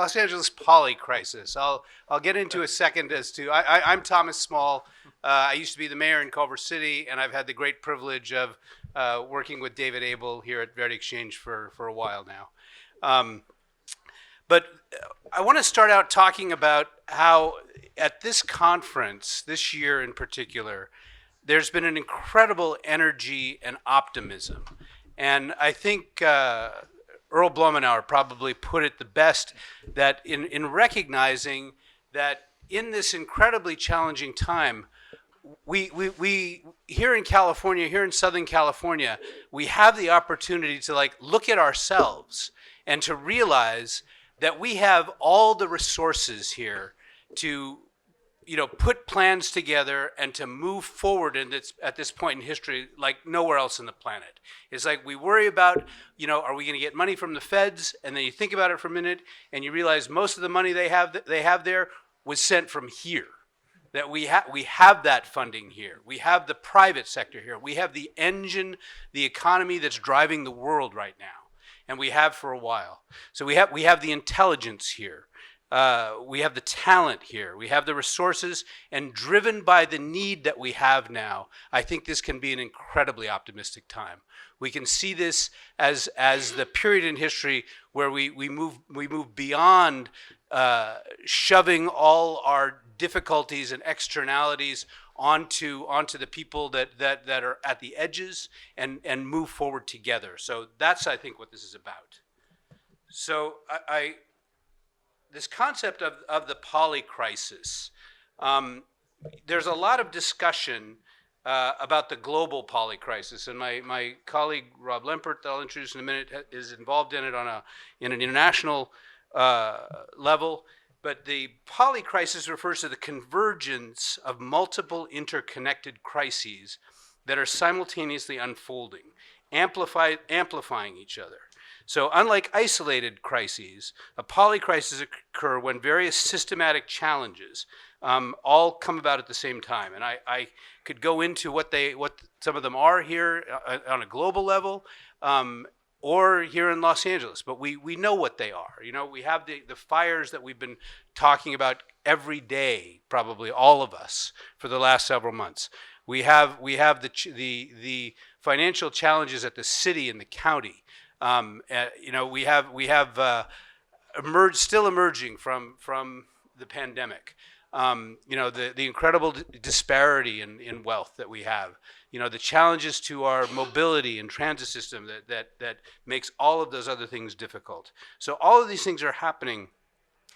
Los Angeles Polycrisis. I'll get into a second as to, I'm Thomas Small. I used to be the mayor in Culver City, and I've had the great privilege of working with David Abel here at Verdexchange for a while now. But I want to start out talking about how at this conference, this year in particular, there's been an incredible energy and optimism. And I think Earl Blumenauer probably put it the best, that in recognizing that in this incredibly challenging time, we here in California, here in Southern California, we have the opportunity to like look at ourselves and to realize that we have all the resources here to, put plans together and to move forward at this point in history like nowhere else on the planet. It's like we worry about, are we going to get money from the feds? And then you think about it for a minute and you realize most of the money they have there was sent from here. That we have that funding here. We have the private sector here. We have the engine, the economy that's driving the world right now. And we have for a while. So we have the intelligence here. We have the talent here. We have the resources, and driven by the need that we have now, I think this can be an incredibly optimistic time. We can see this as the period in history where we move beyond shoving all our difficulties and externalities onto the people that are at the edges and move forward together. So that's, I think, what this is about. So this concept of the polycrisis, there's a lot of discussion about the global polycrisis, and my colleague Rob Lempert, that I'll introduce in a minute, is involved in it in an international level. But the polycrisis refers to the convergence of multiple interconnected crises that are simultaneously unfolding, amplifying each other. So unlike isolated crises, a polycrisis occur when various systematic challenges all come about at the same time. And I could go into what some of them are here on a global level, or here in Los Angeles, but we know what they are. We have the fires that we've been talking about every day, probably all of us, for the last several months. We have the financial challenges at the city and the county. We have still emerging from the pandemic. The incredible disparity in wealth that we have. The challenges to our mobility and transit system that makes all of those other things difficult. So all of these things are happening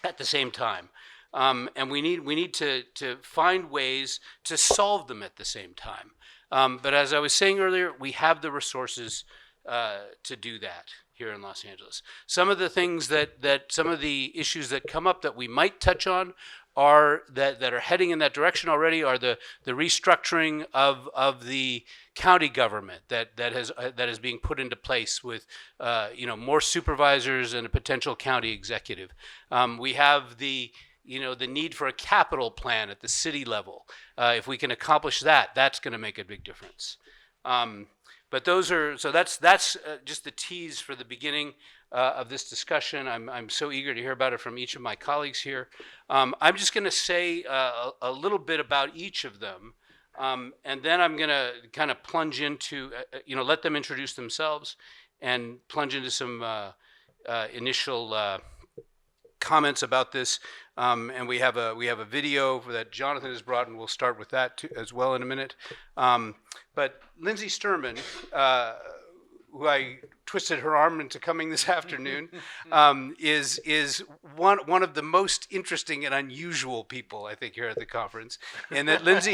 at the same time. And we need to find ways to solve them at the same time. But as I was saying earlier, we have the resources to do that here in Los Angeles. Some of the things some of the issues that come up that we might touch on are that are heading in that direction already are the restructuring of the county government that is being put into place with more supervisors and a potential county executive. We have the need for a capital plan at the city level. If we can accomplish that, that's going to make a big difference. But that's just the tease for the beginning of this discussion. I'm so eager to hear about it from each of my colleagues here. I'm just going to say a little bit about each of them, and then I'm going to kind of plunge into, let them introduce themselves and plunge into some initial comments about this. And we have a video that Jonathan has brought, and we'll start with that too, as well in a minute. But Lindsay Sturman, who I twisted her arm into coming this afternoon, is one of the most interesting and unusual people, I think, here at the conference. And that Lindsay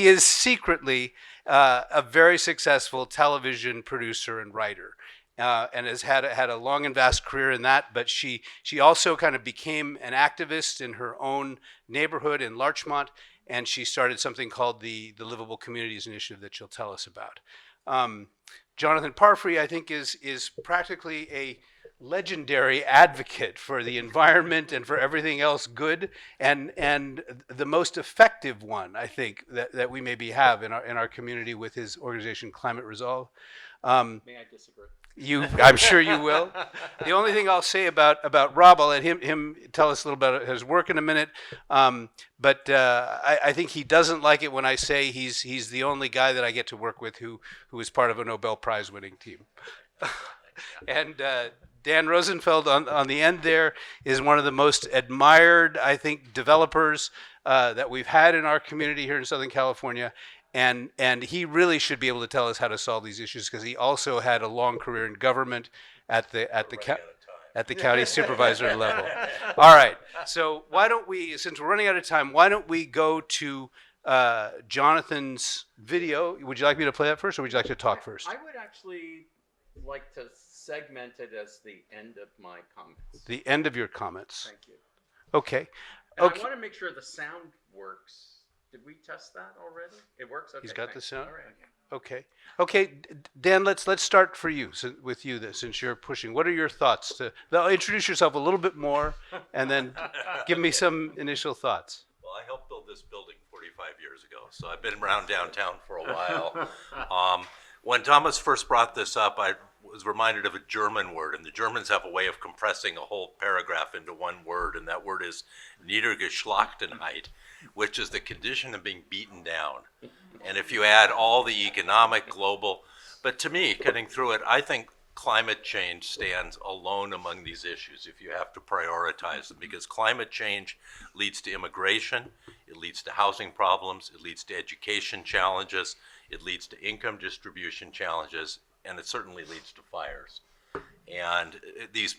is secretly a very successful television producer and writer. And has had a long and vast career in that, but she also kind of became an activist in her own neighborhood in Larchmont, and she started something called the Livable Communities Initiative that she'll tell us about. Jonathan Parfrey, I think, is practically a legendary advocate for the environment and for everything else good, and the most effective one, I think, that we maybe have in our community with his organization Climate Resolve. May I disagree? I'm sure you will. The only thing I'll say about Rob, I'll let him tell us a little about his work in a minute. But I think he doesn't like it when I say he's the only guy that I get to work with who is part of a Nobel Prize winning team. And Dan Rosenfeld on the end there is one of the most admired, I think, developers that we've had in our community here in Southern California. And he really should be able to tell us how to solve these issues because he also had a long career in government at the county supervisor level. All right, so why don't we, since we're running out of time, why don't we go to Jonathan's video? Would you like me to play that first, or would you like to talk first? I would actually like to segment it as the end of my comments. The end of your comments. Thank you. Okay. And Okay. I want to make sure the sound works. Did we test that already? It works? Okay. He's got the sound? All right. Okay. Okay, Dan, let's start for you, with you, since you're pushing. What are your thoughts? Introduce yourself a little bit more, and then give me some initial thoughts. Well, I helped build this building 45 years ago, so I've been around downtown for a while. When Thomas first brought this up, I was reminded of a German word, and the Germans have a way of compressing a whole paragraph into one word, and that word is Niedergeschlachtenheit, which is the condition of being beaten down. And if you add all the economic, global, but to me, cutting through it, I think climate change stands alone among these issues if you have to prioritize them, because climate change leads to immigration, it leads to housing problems, it leads to education challenges, it leads to income distribution challenges, and it certainly leads to fires. And these,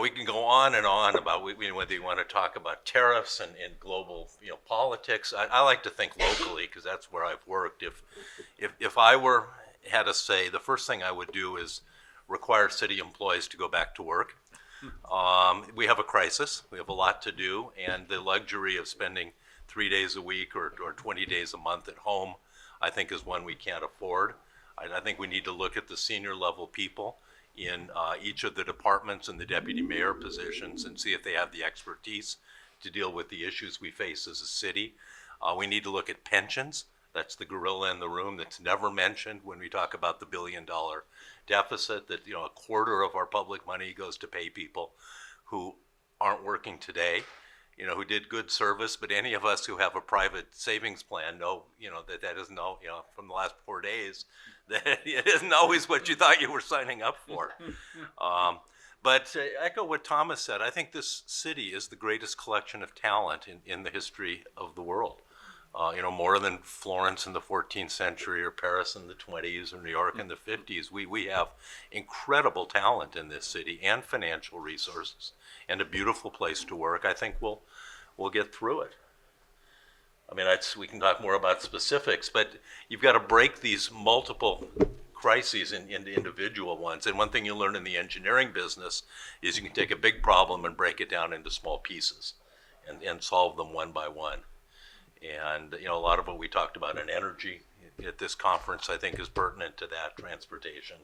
we can go on and on about whether you want to talk about tariffs and global, politics. I like to think locally because that's where I've worked. If I had to say, the first thing I would do is require city employees to go back to work. We have a crisis. We have a lot to do, and the luxury of spending 3 days a week or 20 days a month at home, I think, is one we can't afford. I think we need to look at the senior level people in each of the departments and the deputy mayor positions and see if they have the expertise to deal with the issues we face as a city. We need to look at pensions. That's the gorilla in the room that's never mentioned when we talk about the $1 billion deficit, that a quarter of our public money goes to pay people who aren't working today, who did good service, but any of us who have a private savings plan know, that isn't all, from the last 4 days, that it isn't always what you thought you were signing up for. But to echo what Thomas said, I think this city is the greatest collection of talent in the history of the world. More than Florence in the 14th century or Paris in the 20s or New York in the 50s. We have incredible talent in this city and financial resources and a beautiful place to work. I think we'll get through it. I mean, we can talk more about specifics, but you've got to break these multiple crises into individual ones. And one thing you learn in the engineering business is you can take a big problem and break it down into small pieces and solve them one by one. And a lot of what we talked about in energy at this conference, I think, is pertinent to that. Transportation.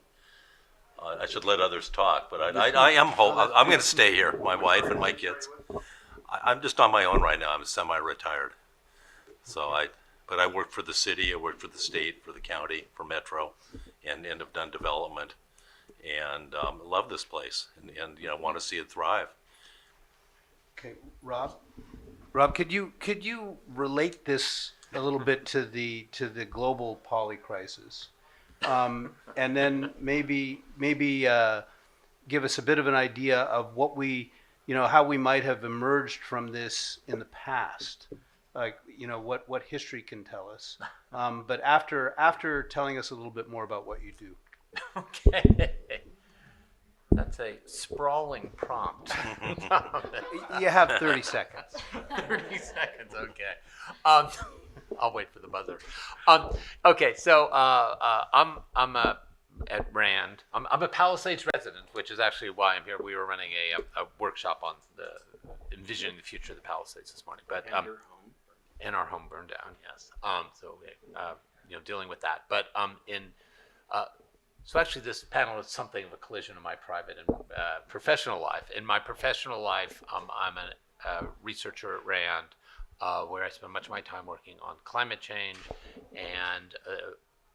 I should let others talk, but I'm going to stay here. My wife and my kids. I'm just on my own right now. I'm semi-retired. But I work for the city. I work for the state, for the county, for Metro, and have done development, and love this place, and want to see it thrive. Okay, Rob. Rob, could you relate this a little bit to the global polycrisis, and then maybe give us a bit of an idea of what how we might have emerged from this in the past, like what history can tell us, but after telling us a little bit more about what you do. Okay. That's a sprawling prompt. You have 30 seconds. 30 seconds, okay. I'll wait for the buzzer. Okay, so I'm at RAND. I'm a Palisades resident, which is actually why I'm here. We were running a workshop on envisioning the future of the Palisades this morning. But And your home? and our home burned down, yes. So dealing with that. But so actually this panel is something of a collision of my private and professional life. In my professional life, I'm a researcher at RAND, where I spend much of my time working on climate change. And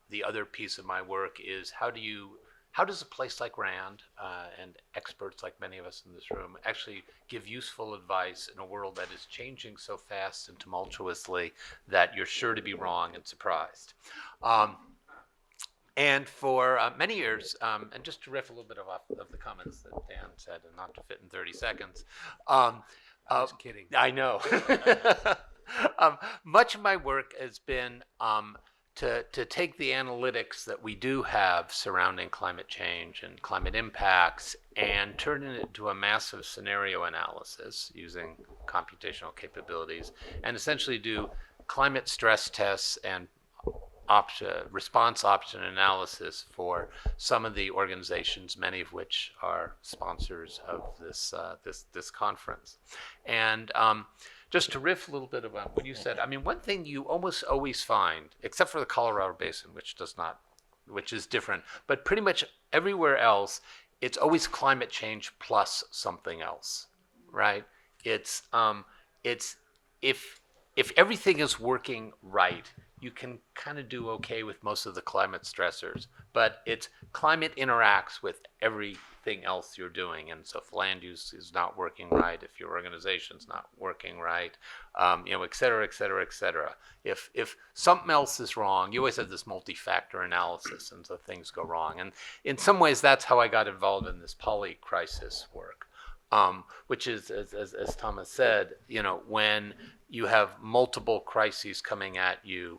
the other piece of my work is how do you how does a place like Rand and experts like many of us in this room actually give useful advice in a world that is changing so fast and tumultuously that you're sure to be wrong and surprised? And for many years, and just to riff a little bit off of the comments that Dan said, and not to fit in 30 seconds. I was kidding. I know. Much of my work has been to take the analytics that we do have surrounding climate change and climate impacts and turn it into a massive scenario analysis using computational capabilities, and essentially do climate stress tests and response option analysis for some of the organizations, many of which are sponsors of this conference. And just to riff a little bit about what you said, I mean, one thing you almost always find, except for the Colorado Basin, which is different, but pretty much everywhere else, it's always climate change plus something else, right? It's if everything is working right, you can kind of do okay with most of the climate stressors, but it's climate interacts with everything else you're doing. And so if land use is not working right, if your organization's not working right, et cetera, et cetera, et cetera. If something else is wrong, you always have this multi-factor analysis, and so things go wrong. And in some ways, that's how I got involved in this Polycrisis work, which is, as Thomas said, when you have multiple crises coming at you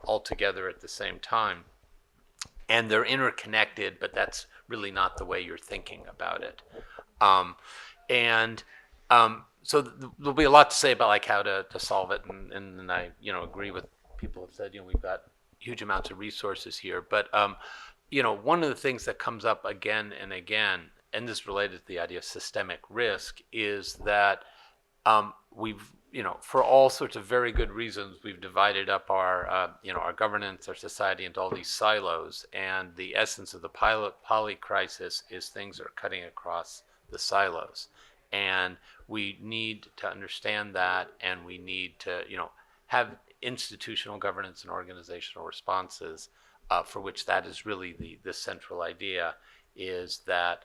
all together at the same time, and they're interconnected, but that's really not the way you're thinking about it. So there'll be a lot to say about like how to solve it, and I agree with people who have said we've got huge amounts of resources here, but one of the things that comes up again and again, and this is related to the idea of systemic risk, is that we've for all sorts of very good reasons, we've divided up our our governance, our society into all these silos, and the essence of the polycrisis is things are cutting across the silos, and we need to understand that, and we need to have institutional governance and organizational responses for which that is really the central idea, is that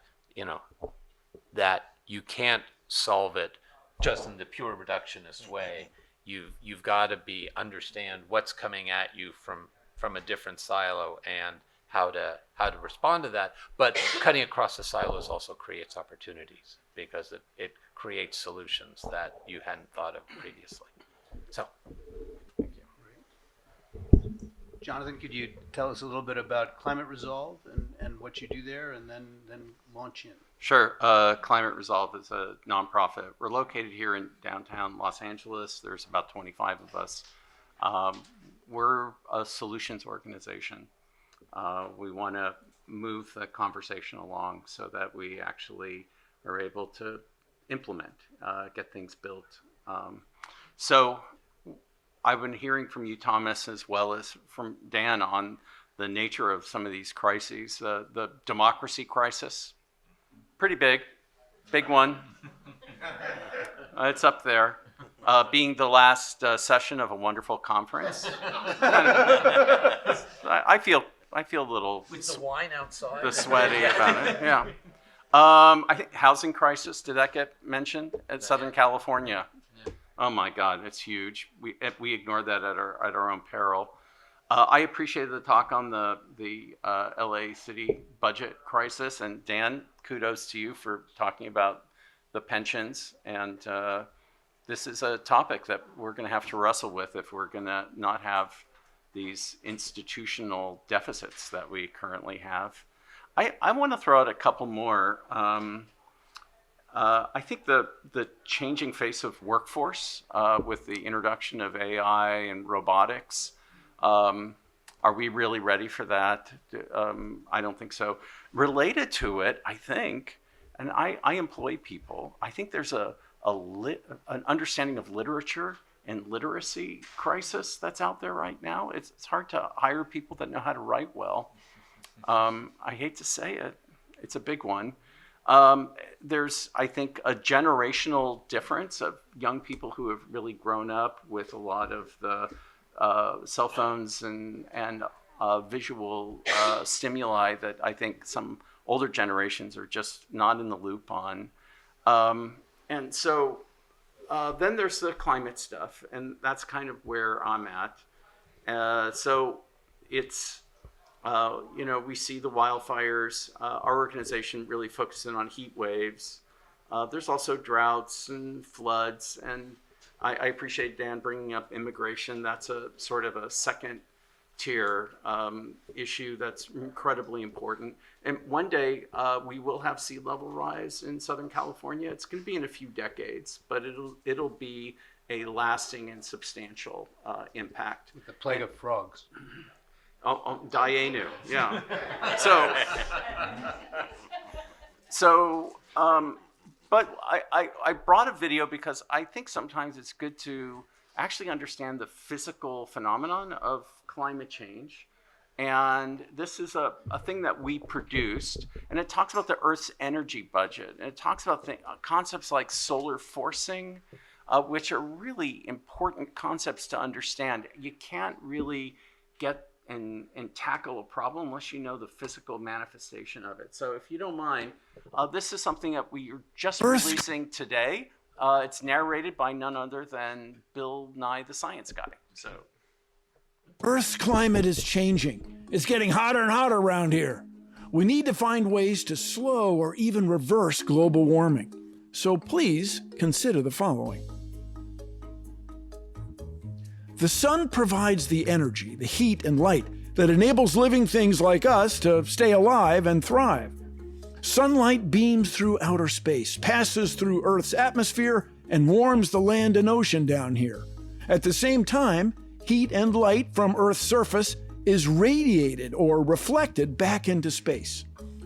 that you can't solve it just in the pure reductionist way. You've got to understand what's coming at you from a different silo and how to respond to that. But cutting across the silos also creates opportunities, because it creates solutions that you hadn't thought of previously. So, thank you. Jonathan, could you tell us a little bit about Climate Resolve and what you do there, and then launch in? Sure. Climate Resolve is a nonprofit. We're located here in downtown Los Angeles. There's about 25 of us. We're a solutions organization. We want to move the conversation along so that we actually are able to implement, get things built. So I've been hearing from you, Thomas, as well as from Dan, on the nature of some of these crises. The democracy crisis, pretty big one. It's up there. Being the last session of a wonderful conference. I feel a little With the wine outside. sweaty about it. Yeah. I think housing crisis. Did that get mentioned at Southern California? Yeah. Oh my God, it's huge. We ignored that at our own peril. I appreciated the talk on the LA city budget crisis, and Dan, kudos to you for talking about the pensions. And this is a topic that we're going to have to wrestle with if we're going to not have these institutional deficits that we currently have. I want to throw out a couple more. I think the changing face of workforce with the introduction of AI and robotics. Are we really ready for that? I don't think so. Related to it, I think, and I employ people, I think there's an understanding of literature and literacy crisis that's out there right now. It's hard to hire people that know how to write well. I hate to say it, it's a big one. There's, I think, a generational difference of young people who have really grown up with a lot of the cell phones and visual stimuli that I think some older generations are just not in the loop on. And so then there's the climate stuff, and that's kind of where I'm at. So it's, we see the wildfires. Our organization really focusing on heat waves. There's also droughts and floods, and I appreciate Dan bringing up immigration. That's a sort of a second tier issue that's incredibly important. And one day we will have sea level rise in Southern California. It's going to be in a few decades, but it'll be a lasting and substantial impact. The plague of frogs. Dianu, yeah. But I brought a video because I think sometimes it's good to actually understand the physical phenomenon of climate change. And this is a thing that we produced, and it talks about the Earth's energy budget. And it talks about concepts like solar forcing, which are really important concepts to understand. You can't really get and tackle a problem unless you know the physical manifestation of it. So if you don't mind, this is something that we are just releasing today. It's narrated by none other than Bill Nye the Science Guy. So Earth's climate is changing. It's getting hotter and hotter around here. We need to find ways to slow or even reverse global warming. So please consider the following. The sun provides the energy, the heat and light that enables living things like us to stay alive and thrive. Sunlight beams through outer space, passes through Earth's atmosphere, and warms the land and ocean down here. At the same time, heat and light from Earth's surface is radiated or reflected back into space.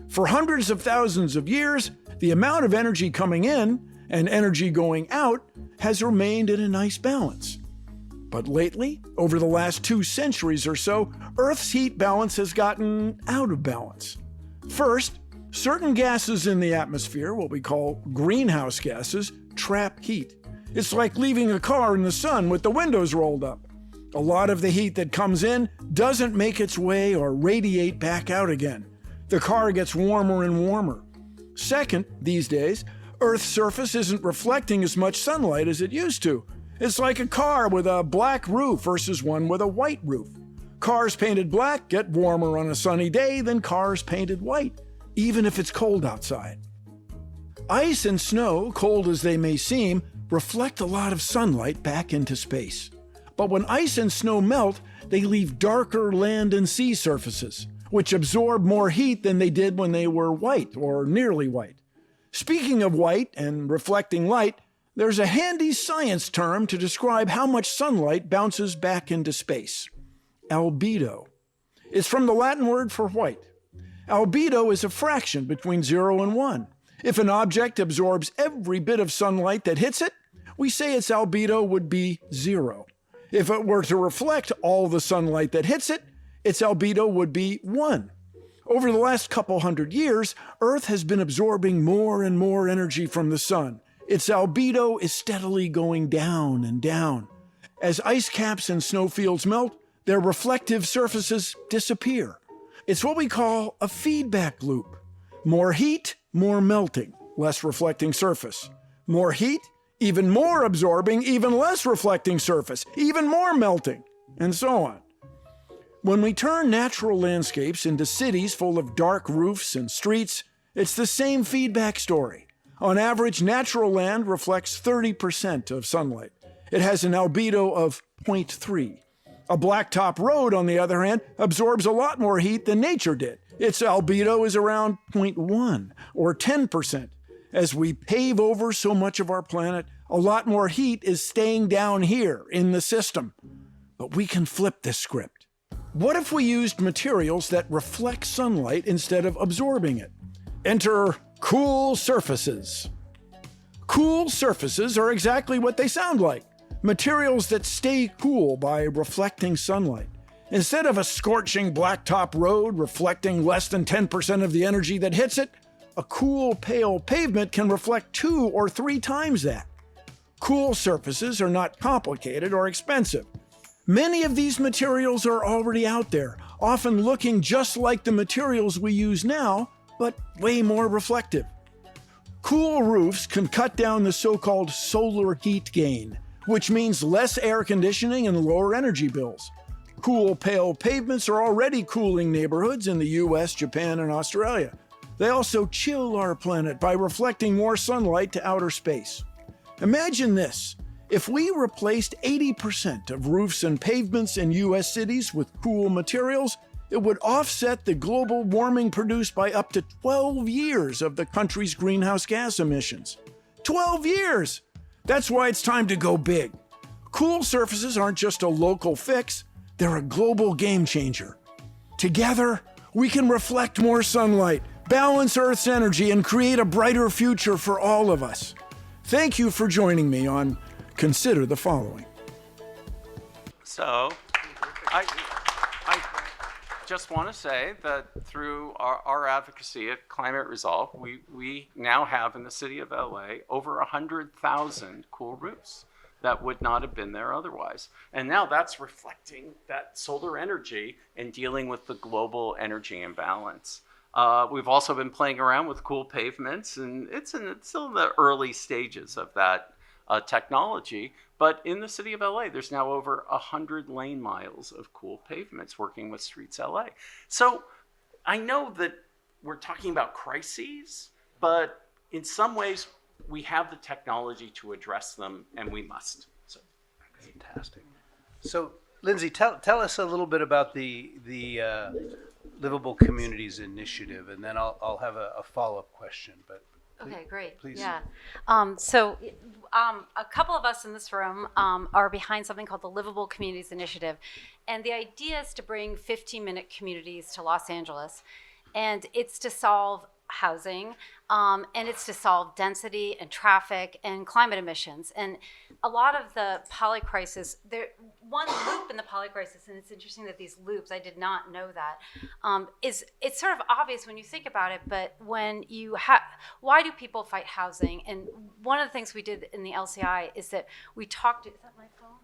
For hundreds of thousands of years, the amount of energy coming in and energy going out has remained in a nice balance. But lately, over the last 2 centuries or so, Earth's heat balance has gotten out of balance. First, certain gases in the atmosphere, what we call greenhouse gases, trap heat. It's like leaving a car in the sun with the windows rolled up. A lot of the heat that comes in doesn't make its way or radiate back out again. The car gets warmer and warmer. Second, these days, Earth's surface isn't reflecting as much sunlight as it used to. It's like a car with a black roof versus one with a white roof. Cars painted black get warmer on a sunny day than cars painted white, even if it's cold outside. Ice and snow, cold as they may seem, reflect a lot of sunlight back into space. But when ice and snow melt, they leave darker land and sea surfaces, which absorb more heat than they did when they were white or nearly white. Speaking of white and reflecting light, there's a handy science term to describe how much sunlight bounces back into space. Albedo. It's from the Latin word for white. Albedo is a fraction between 0 and 1. If an object absorbs every bit of sunlight that hits it, we say its albedo would be 0. If it were to reflect all the sunlight that hits it, its albedo would be 1. Over the last couple hundred years, Earth has been absorbing more and more energy from the sun. Its albedo is steadily going down and down. As ice caps and snowfields melt, their reflective surfaces disappear. It's what we call a feedback loop. More heat, more melting, less reflecting surface. More heat, even more absorbing, even less reflecting surface, even more melting, and so on. When we turn natural landscapes into cities full of dark roofs and streets, it's the same feedback story. On average, natural land reflects 30% of sunlight. It has an albedo of 0.3. A blacktop road, on the other hand, absorbs a lot more heat than nature did. Its albedo is around 0.1 or 10%. As we pave over so much of our planet, a lot more heat is staying down here in the system. But we can flip this script. What if we used materials that reflect sunlight instead of absorbing it? Enter cool surfaces. Cool surfaces are exactly what they sound like. Materials that stay cool by reflecting sunlight. Instead of a scorching blacktop road reflecting less than 10% of the energy that hits it, a cool, pale pavement can reflect 2 or 3 times that. Cool surfaces are not complicated or expensive. Many of these materials are already out there, often looking just like the materials we use now, but way more reflective. Cool roofs can cut down the so-called solar heat gain, which means less air conditioning and lower energy bills. Cool, pale pavements are already cooling neighborhoods in the US, Japan, and Australia. They also chill our planet by reflecting more sunlight to outer space. Imagine this. If we replaced 80% of roofs and pavements in US cities with cool materials, it would offset the global warming produced by up to 12 years of the country's greenhouse gas emissions. 12 years! That's why it's time to go big. Cool surfaces aren't just a local fix, they're a global game changer. Together, we can reflect more sunlight, balance Earth's energy, and create a brighter future for all of us. Thank you for joining me on Consider the Following. So, I just want to say that through our advocacy at Climate Resolve, we now have in the city of LA over 100,000 cool roofs that would not have been there otherwise. And now that's reflecting that solar energy and dealing with the global energy imbalance. We've also been playing around with cool pavements, and it's still in the early stages of that technology. But in the city of LA, there's now over 100 lane miles of cool pavements working with Streets LA. So I know that we're talking about crises, but in some ways, we have the technology to address them, and we must. So, Fantastic. So, Lindsay, tell us a little bit about the Livable Communities Initiative, and then I'll have a follow-up question. But Okay, great. please. Yeah. A couple of us in this room are behind something called the Livable Communities Initiative. And the idea is to bring 15-minute communities to Los Angeles. And it's to solve housing, and it's to solve density and traffic and climate emissions. And a lot of the Polycrisis, one loop in the Polycrisis, and it's interesting that these loops, I did not know that, it's sort of obvious when you think about it, but when you why do people fight housing? And one of the things we did in the LCI is that we talked, is that my phone?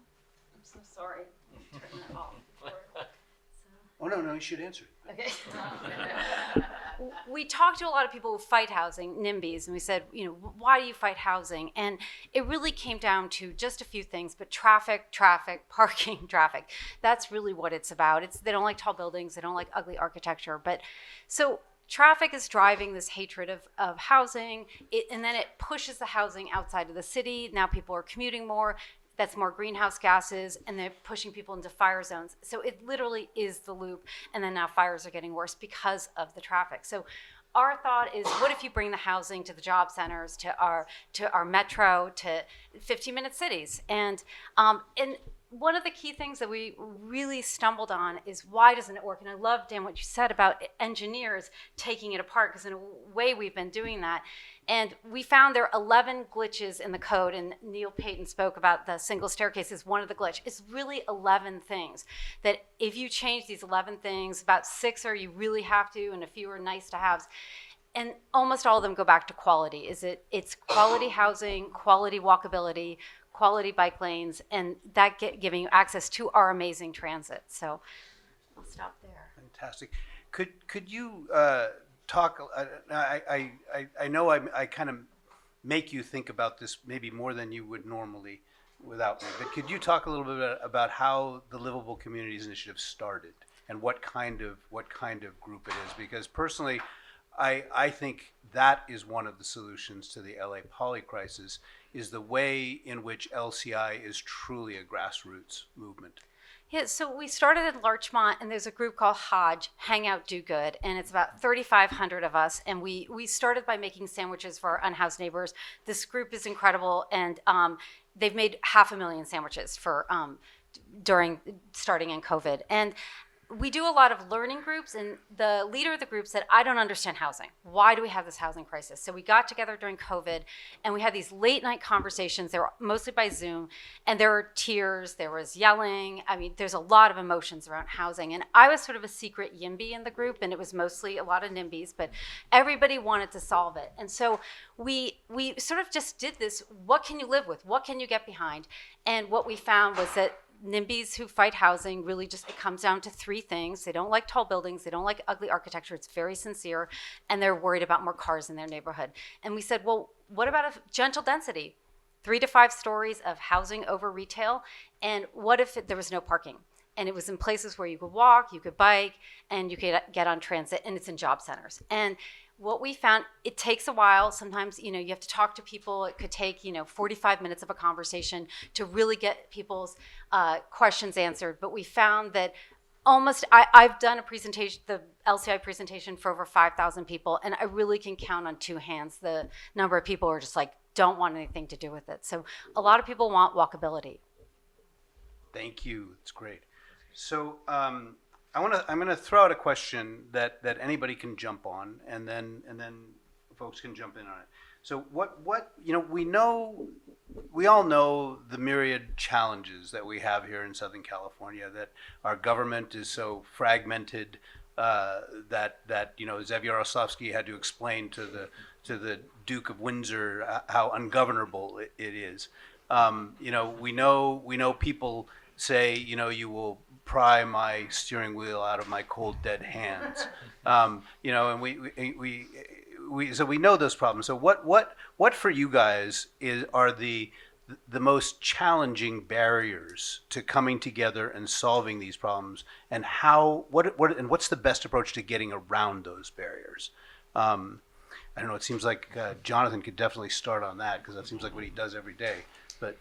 I'm so sorry. Turn that off. Oh, no, you should answer it. Okay. We talked to a lot of people who fight housing, NIMBYs, and we said, why do you fight housing? And it really came down to just a few things, but traffic, parking, traffic. That's really what it's about. They don't like tall buildings, they don't like ugly architecture. But so traffic is driving this hatred of housing, and then it pushes the housing outside of the city. Now people are commuting more. That's more greenhouse gases, and they're pushing people into fire zones. So it literally is the loop, and then now fires are getting worse because of the traffic. So our thought is, what if you bring the housing to the job centers, to our metro, to 15-minute cities? And one of the key things that we really stumbled on is, why doesn't it work? And I love, Dan, what you said about engineers taking it apart, because in a way we've been doing that. And we found there are 11 glitches in the code, and Neil Payton spoke about the single staircase as one of the glitch. It's really 11 things that if you change these 11 things, about 6 are you really have to, and a few are nice to haves. And almost all of them go back to quality. It's quality housing, quality walkability, quality bike lanes, and that giving you access to our amazing transit. So I'll stop there. Fantastic. Could you talk? I know I kind of make you think about this maybe more than you would normally without me. But could you talk a little bit about how the Livable Communities Initiative started and what kind of group it is? Because personally, I think that is one of the solutions to the LA Polycrisis, is the way in which LCI is truly a grassroots movement. Yeah, so we started in Larchmont, and there's a group called Hodge, Hang Out, Do Good, and it's about 3,500 of us, and we started by making sandwiches for our unhoused neighbors. This group is incredible, and they've made 500,000 sandwiches for starting in COVID. And we do a lot of learning groups, and the leader of the group said, I don't understand housing. Why do we have this housing crisis? So we got together during COVID, and we had these late night conversations. They were mostly by Zoom, and there were tears, there was yelling. I mean, there's a lot of emotions around housing. And I was sort of a secret YIMBY in the group, and it was mostly a lot of NIMBYs, but everybody wanted to solve it. And so we sort of just did this, what can you live with? What can you get behind? And what we found was that NIMBYs who fight housing really just, it comes down to three things. They don't like tall buildings. They don't like ugly architecture. It's very sincere. And they're worried about more cars in their neighborhood. And we said, well, what about a gentle density? 3 to 5 stories of housing over retail. And what if there was no parking? And it was in places where you could walk, you could bike, and you could get on transit, and it's in job centers. And what we found, it takes a while. Sometimes, you have to talk to people. It could take, 45 minutes of a conversation to really get people's questions answered. But we found that I've done a presentation, the LCI presentation for over 5,000 people, and I really can count on 2 hands the number of people who are just like, don't want anything to do with it. So a lot of people want walkability. Thank you. It's great. So I'm gonna throw out a question that anybody can jump on, and then folks can jump in on it. So what we all know the myriad challenges that we have here in Southern California, that our government is so fragmented, that Zev Yaroslavsky had to explain to the Duke of Windsor how ungovernable it is. We know people say, you will pry my steering wheel out of my cold dead hands. And we know those problems. So what for you guys are the most challenging barriers to coming together and solving these problems, and what's the best approach to getting around those barriers? I don't know. It seems like Jonathan could definitely start on that, because that seems like what he does every day. But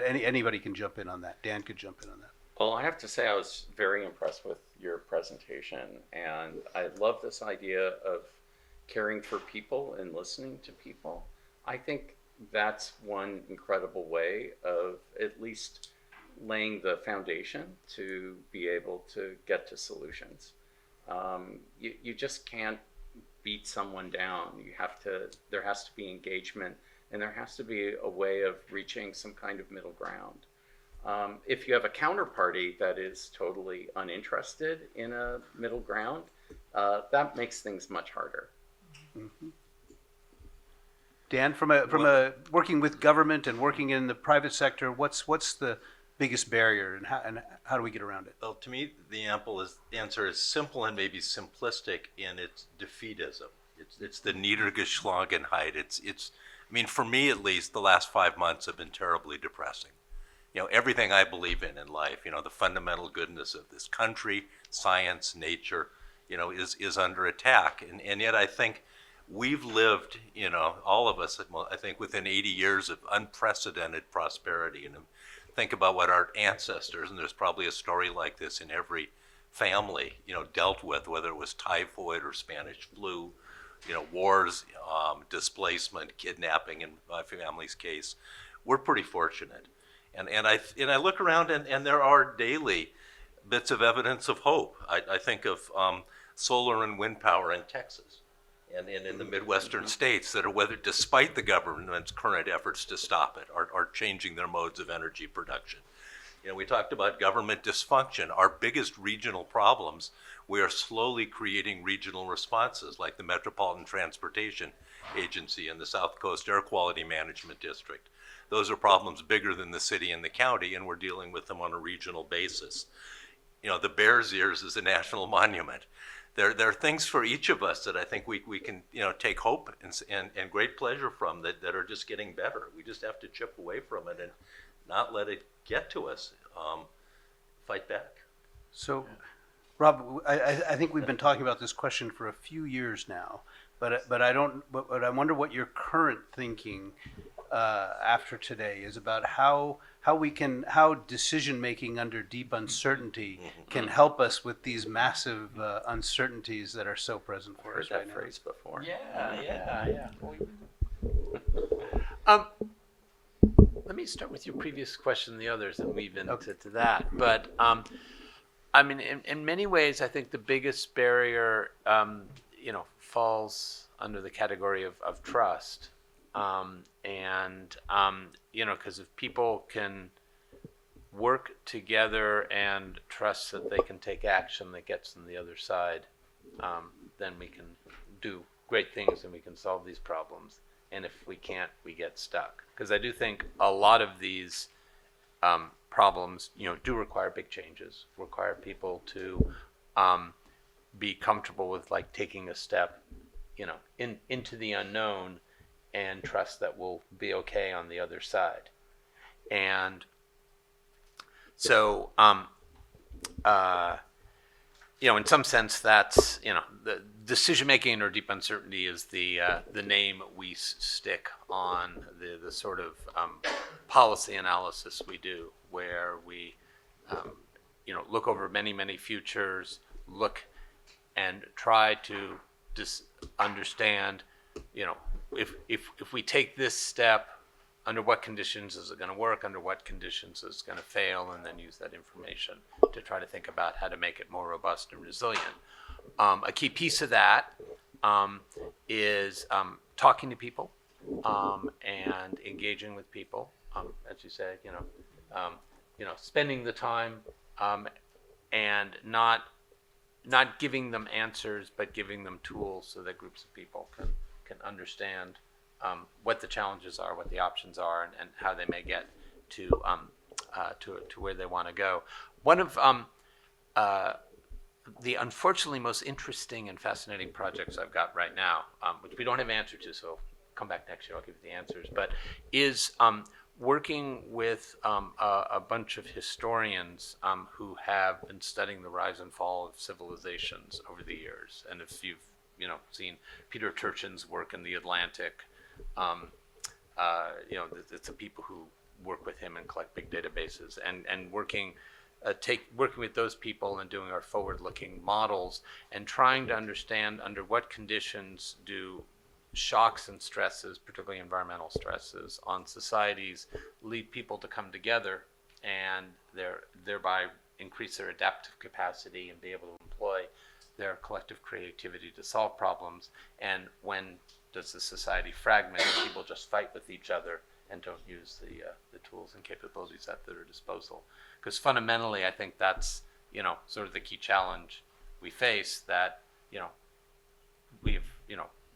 anybody can jump in on that. Dan could jump in on that. Well, I have to say I was very impressed with your presentation, and I love this idea of caring for people and listening to people. I think that's one incredible way of at least laying the foundation to be able to get to solutions. You just can't beat someone down. There has to be engagement, and there has to be a way of reaching some kind of middle ground. If you have a counterparty that is totally uninterested in a middle ground, that makes things much harder. Mm-hmm. Dan, from a working with government and working in the private sector, what's the biggest barrier, and how do we get around it? Well, to me, the answer is simple and maybe simplistic in its defeatism. It's the Niedergeschlagenheit. For me at least, the last 5 months have been terribly depressing. Everything I believe in life, the fundamental goodness of this country, science, nature, is under attack. And yet I think we've lived, all of us, I think within 80 years of unprecedented prosperity. And think about what our ancestors, and there's probably a story like this in every family, dealt with, whether it was typhoid or Spanish flu, wars, displacement, kidnapping in my family's case. We're pretty fortunate. And I look around, and there are daily bits of evidence of hope. I think of solar and wind power in Texas and in the Midwestern states that are weathered, despite the government's current efforts to stop it, are changing their modes of energy production. We talked about government dysfunction. Our biggest regional problems, we are slowly creating regional responses, like the Metropolitan Transportation Agency and the South Coast Air Quality Management District. Those are problems bigger than the city and the county, and we're dealing with them on a regional basis. The Bears Ears is a national monument. There are things for each of us that I think we can take hope and great pleasure from that are just getting better. We just have to chip away from it and not let it get to us. Fight back. So, Rob, I think we've been talking about this question for a few years now, but I wonder what your current thinking after today is about how decision making under deep uncertainty can help us with these massive uncertainties that are so present for us right now. Heard that phrase before. Yeah. Let me start with your previous question and the others and weave into that. But in many ways, I think the biggest barrier, falls under the category of trust. Because if people can work together and trust that they can take action that gets them the other side, then we can do great things and we can solve these problems. And if we can't, we get stuck. Because I do think a lot of these problems, do require big changes, require people to be comfortable with like taking a step, into the unknown and trust that we'll be okay on the other side. And so, in some sense, that's, the decision-making or deep uncertainty is the name we stick on the sort of policy analysis we do, where we, look over many, many futures, look and try to understand, if we take this step, under what conditions is it going to work, under what conditions is it going to fail, and then use that information to try to think about how to make it more robust and resilient. A key piece of that is talking to people and engaging with people. As you said, spending the time and not giving them answers, but giving them tools so that groups of people can understand what the challenges are, what the options are, and how they may get to where they want to go. One of the unfortunately most interesting and fascinating projects I've got right now, which we don't have an answer to, so come back next year, I'll give you the answers, but is working with a bunch of historians who have been studying the rise and fall of civilizations over the years. And if you've seen Peter Turchin's work in the Atlantic, it's the people who work with him and collect big databases, and working with those people and doing our forward-looking models and trying to understand under what conditions do shocks and stresses, particularly environmental stresses, on societies lead people to come together and thereby increase their adaptive capacity and be able to employ their collective creativity to solve problems, and when does the society fragment and people just fight with each other and don't use the tools and capabilities at their disposal. Because fundamentally, I think that's sort of the key challenge we face, that we've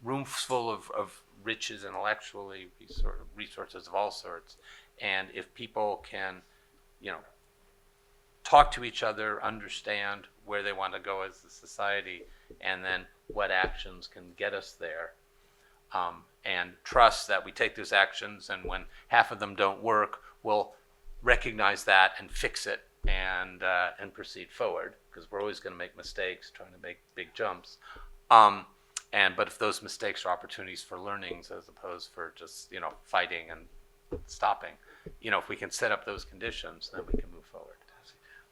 rooms full of riches intellectually, resources of all sorts, and if people can talk to each other, understand where they want to go as a society, and then what actions can get us there, and trust that we take those actions, and when half of them don't work, we'll recognize that and fix it and proceed forward, because we're always going to make mistakes trying to make big jumps. But if those mistakes are opportunities for learnings as opposed for just fighting and stopping, if we can set up those conditions, then we can move forward.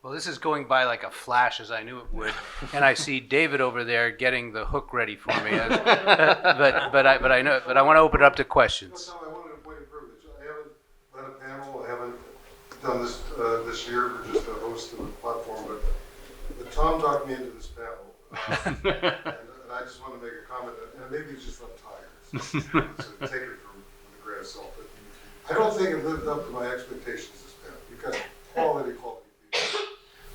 Well, this is going by like a flash, as I knew it would, and I see David over there getting the hook ready for me. But I want to open it up to questions. Tom, I wanted a point of privilege. I haven't led a panel. I haven't done this this year for just a host of a platform. But Tom talked me into this panel, and I just want to make a comment. And maybe it's just I'm tired, so take it with a grain of salt. But I don't think it lived up to my expectations this panel. You've got quality people.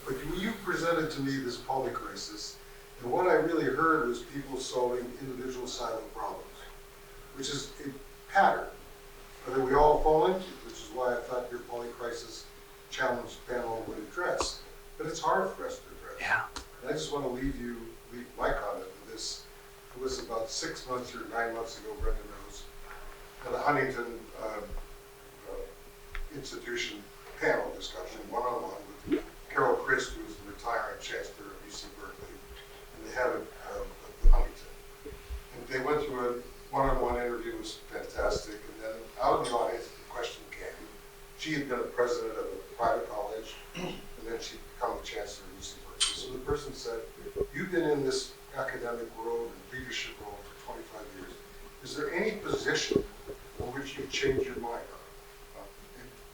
But you presented to me this Polycrisis, and what I really heard was people solving individual silo problems, which is a pattern that we all fall into, which is why I thought your Polycrisis challenge panel would address. But it's hard for us to address. Yeah. And I just want to leave my comment with this. It was about 6 months or 9 months ago, Brenda knows, at a Huntington Institution panel discussion, one-on-one, with Carol Christ, who was the retiring chancellor of UC Berkeley, and they had it at Huntington. And they went through a one-on-one interview. It was fantastic. And then out in the audience, the question came. She had been a president of a private college, and then she'd become the chancellor of UC Berkeley. So the person said, you've been in this academic world and leadership role for 25 years. Is there any position on which you've changed your mind on?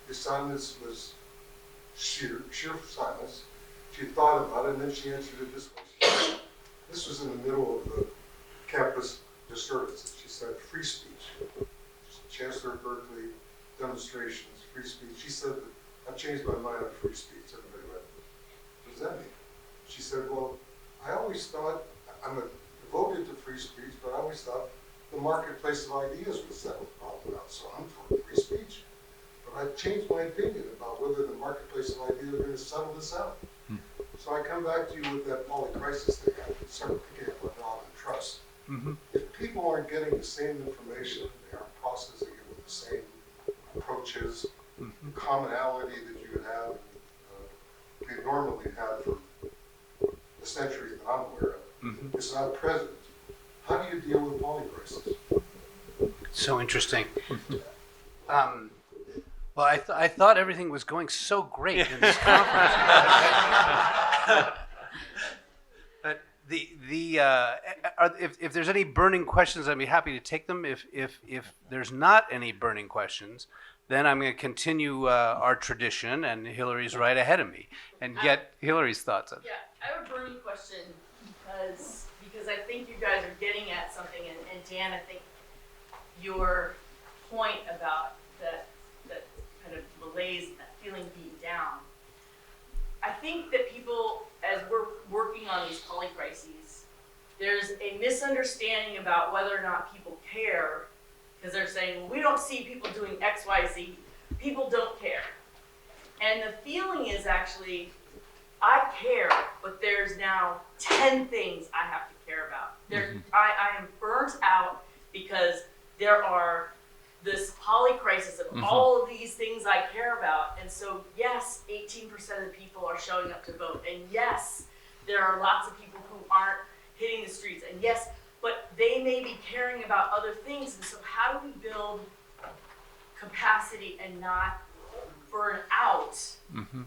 His silence was sheer silence. She thought about it, and then she answered it this way. This was in the middle of the campus disturbances. She said, free speech. Chancellor of Berkeley, demonstrations, free speech. She said, I've changed my mind on free speech. Everybody went, what does that mean? She said, well, I always thought, I'm devoted to free speech, but I always thought the marketplace of ideas would settle the problem out, so I'm for free speech. But I've changed my opinion about whether the marketplace of ideas are going to settle this out. So I come back to you with that polycrisis thing. I start picking up on knowledge and trust. If people aren't getting the same information, they aren't processing it with the same approaches, commonality that you would have, we normally have for the centuries that I'm aware of. It's not present. How do you deal with polycrisis? So interesting. Well, I thought everything was going so great in this conference. But if there's any burning questions, I'd be happy to take them. If there's not any burning questions, then I'm going to continue our tradition, and Hillary's right ahead of me, and get Hillary's thoughts on it. Yeah, I have a burning question because I think you guys are getting at something, and Dan, I think your point about that kind of malaise, that feeling being down. I think that people, as we're working on these polycrises, there's a misunderstanding about whether or not people care, because they're saying, well, we don't see people doing X, Y, Z. People don't care. And the feeling is actually, I care, but there's now 10 things I have to care about. I am burnt out because there are this polycrisis of all of these things I care about. And so, yes, 18% of the people are showing up to vote. And yes, there are lots of people who aren't hitting the streets. And yes, but they may be caring about other things. And so how do we build capacity and not burn out?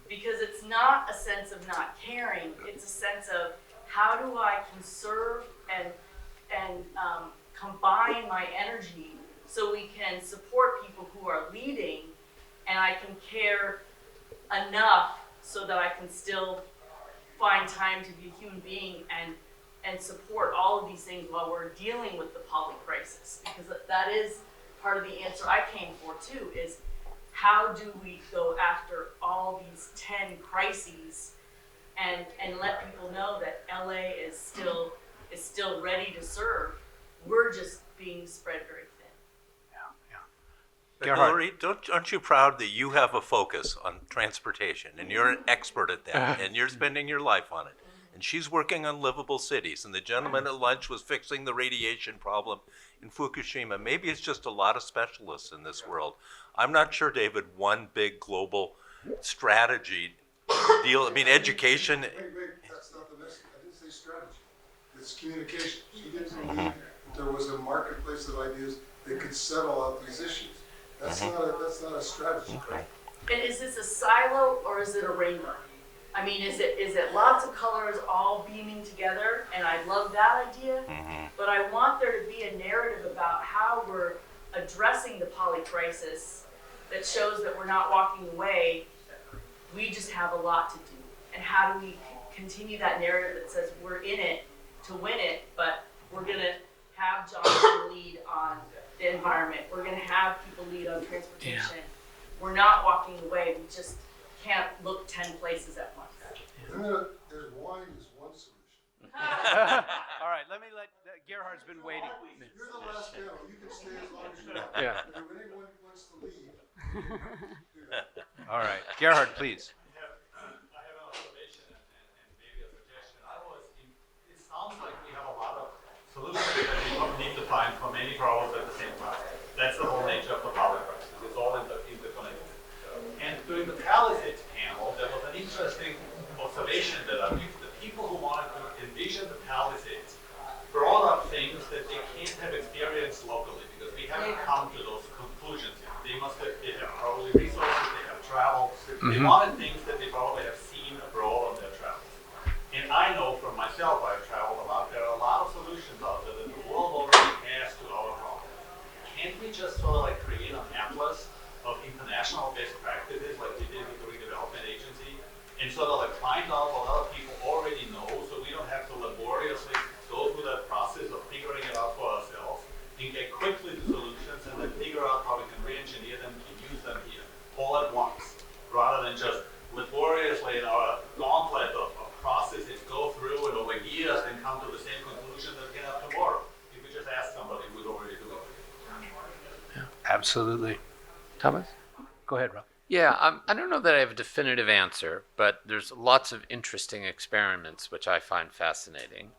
Because it's not a sense of not caring. It's a sense of how do I conserve and combine my energy so we can support people who are leading, and I can care enough so that I can still find time to be a human being and support all of these things while we're dealing with the polycrisis. Because that is part of the answer I came for too, is how do we go after all these 10 crises and let people know that LA is still ready to serve. We're just being spread very thin. But Hillary, aren't you proud that you have a focus on transportation and you're an expert at that and you're spending your life on it? And she's working on livable cities, and the gentleman at lunch was fixing the radiation problem in Fukushima. Maybe it's just a lot of specialists in this world. I'm not sure, David, one big global strategy deal. I mean, education. Wait, that's not the message. I didn't say strategy. It's communication. She didn't believe there was a marketplace of ideas that could settle out these issues. That's not a strategy. And is this a silo or is it a rainbow? I mean, is it lots of colors all beaming together? And I love that idea, but I want there to be a narrative about how we're addressing the polycrisis that shows that we're not walking away. We just have a lot to do. And how do we continue that narrative that says we're in it to win it, but we're gonna have Jonathan lead on the environment. We're gonna have people lead on transportation. We're not walking away. We just can't look 10 places at once. There's wine is one solution. All right, let Gerhard's been waiting. You're the last panel. You can stay as long as you want. Yeah. But if anyone wants to leave, do that. All right, Gerhard, please. I have an observation and maybe a suggestion. It sounds like we have a lot of solutions that we need to find for many problems at the same time. That's the whole nature of the polycrisis. It's all interconnected. And during the Palisades panel, there was an interesting observation that I think the people who wanted to envision the Palisades brought up things that they can't have experienced locally because we haven't come to those conclusions yet. They have probably resources, they have travel. They wanted things that they probably have seen abroad on their travels. And I know from myself, I've traveled a lot, there are a lot of solutions out there that the world already has to our problem. Can't we just sort of like create an atlas of international best practices like we did with the redevelopment agency and sort of like find out what other people already know so we don't have to laboriously go through that process of figuring it out for ourselves and get quickly to solutions and then figure out how we can re-engineer them and use them here all at once rather than just laboriously in our gauntlet of processes go through and over years and come to the same conclusion that we can have tomorrow if we just ask somebody who's already doing it. Absolutely. Thomas? Go ahead, Rob. Yeah, I don't know that I have a definitive answer, but there's lots of interesting experiments which I find fascinating,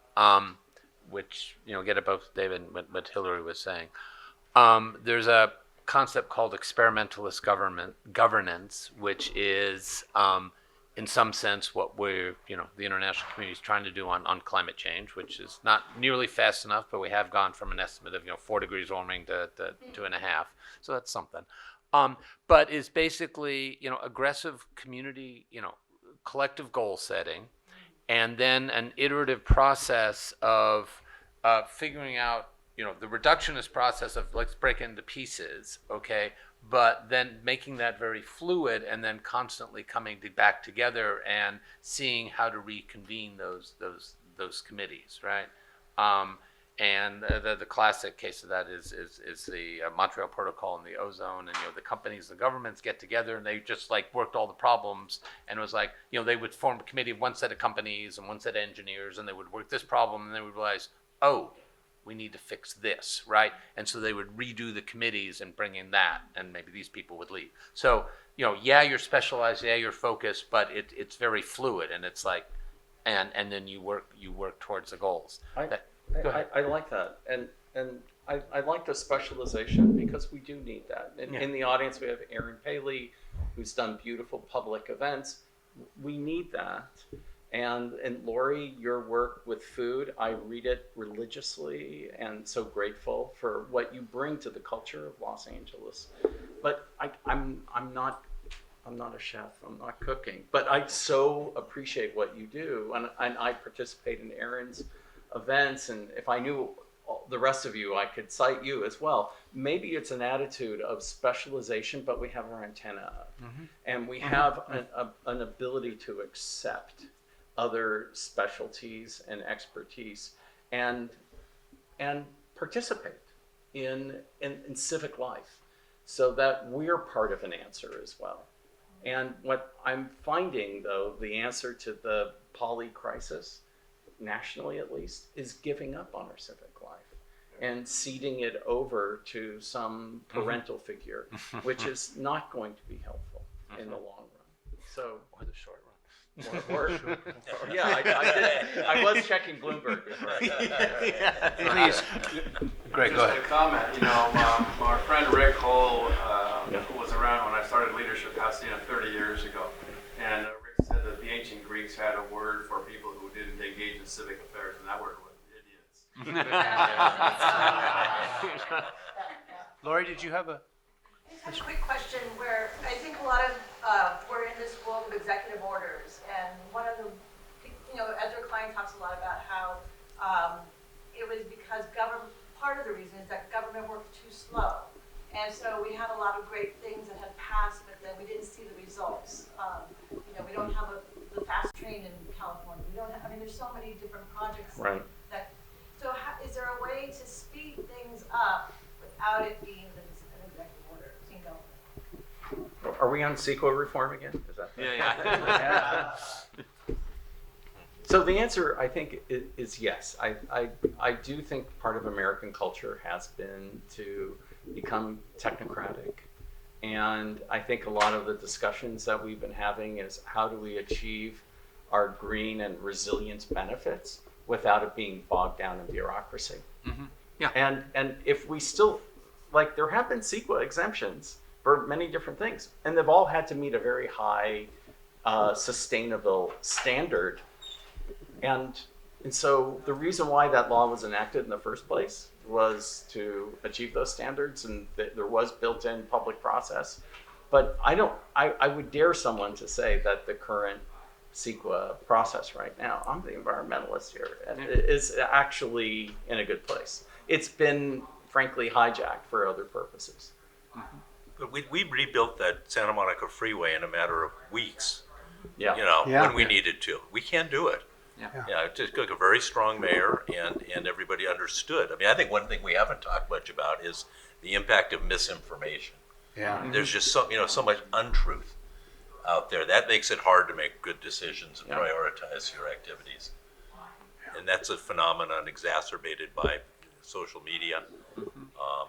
which, get at both David and what Hillary was saying. There's a concept called experimentalist governance, which is, in some sense, what we're, the international community is trying to do on climate change, which is not nearly fast enough, but we have gone from an estimate of, 4 degrees warming to 2.5. So that's something. But is basically, aggressive community, collective goal setting, and then an iterative process of figuring out, the reductionist process of let's break into pieces, okay, but then making that very fluid and then constantly coming back together and seeing how to reconvene those committees, right? And the classic case of that is the Montreal Protocol and the ozone, and the companies, the governments get together and they just worked all the problems, and it was they would form a committee of one set of companies and one set of engineers, and they would work this problem, and they would realize, oh, we need to fix this, right? And so they would redo the committees and bring in that, and maybe these people would leave. So you're specialized, you're focused, but it's very fluid, and it's and then you work towards the goals. I like that, and I like the specialization because we do need that. In the audience, we have Aaron Paley, who's done beautiful public events. We need that, and Lori, your work with food, I read it religiously, and so grateful for what you bring to the culture of Los Angeles. But I'm not a chef. I'm not cooking, but I so appreciate what you do, and I participate in Aaron's events, and if I knew the rest of you, I could cite you as well. Maybe it's an attitude of specialization, but we have our antenna up, and we have an ability to accept other specialties and expertise, and participate in civic life, so that we're part of an answer as well. And what I'm finding, though, the answer to the Polycrisis, nationally at least, is giving up on our civic life and ceding it over to some parental figure, which is not going to be helpful in the long run. So, Or the short run. I was checking Bloomberg. Please, Greg, go ahead. Just a comment, our friend Rick Hole, who was around when I started Leadership Pasadena 30 years ago, and Rick said that the ancient Greeks had a word for people who didn't engage in civic affairs, and that word was idiots. Lori, did you have a? I have a quick question where I think a lot of, we're in this world of executive orders, and one of the, Edgar Klein talks a lot about how it was because part of the reason is that government worked too slow. And so we had a lot of great things that had passed, but then we didn't see the results. We don't have the fast train in California. We don't have, there's so many different projects. Right. Is there a way to speed things up without it being an executive order? Are we on CEQA reform again? Is that Yeah. So the answer, I think, is yes. I do think part of American culture has been to become technocratic. And I think a lot of the discussions that we've been having is how do we achieve our green and resilience benefits without it being bogged down in bureaucracy. Yeah. And if we still, there have been CEQA exemptions for many different things, and they've all had to meet a very high sustainable standard. And so the reason why that law was enacted in the first place was to achieve those standards, and there was built-in public process. But I would dare someone to say that the current CEQA process right now, I'm the environmentalist here, is actually in a good place. It's been, frankly, hijacked for other purposes. But we rebuilt that Santa Monica Freeway in a matter of weeks, Yeah. when we needed to. We can do it. Yeah, it just took a very strong mayor, and everybody understood. I think one thing we haven't talked much about is the impact of misinformation. Yeah. There's just so much untruth out there. That makes it hard to make good decisions and prioritize your activities. And that's a phenomenon exacerbated by social media.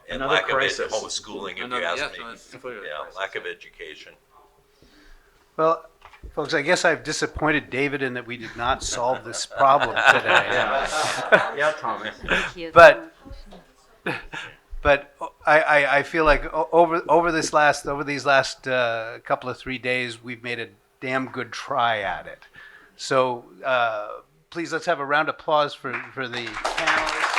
And Another lack crisis. of homeschooling, if you ask me. it's clearly a Yeah, crisis. lack of education. Well, folks, I guess I've disappointed David in that we did not solve this problem today. Yeah, Thomas. Thank you. But I feel like over these last couple of 3 days, we've made a damn good try at it. So please let's have a round of applause for the panelists.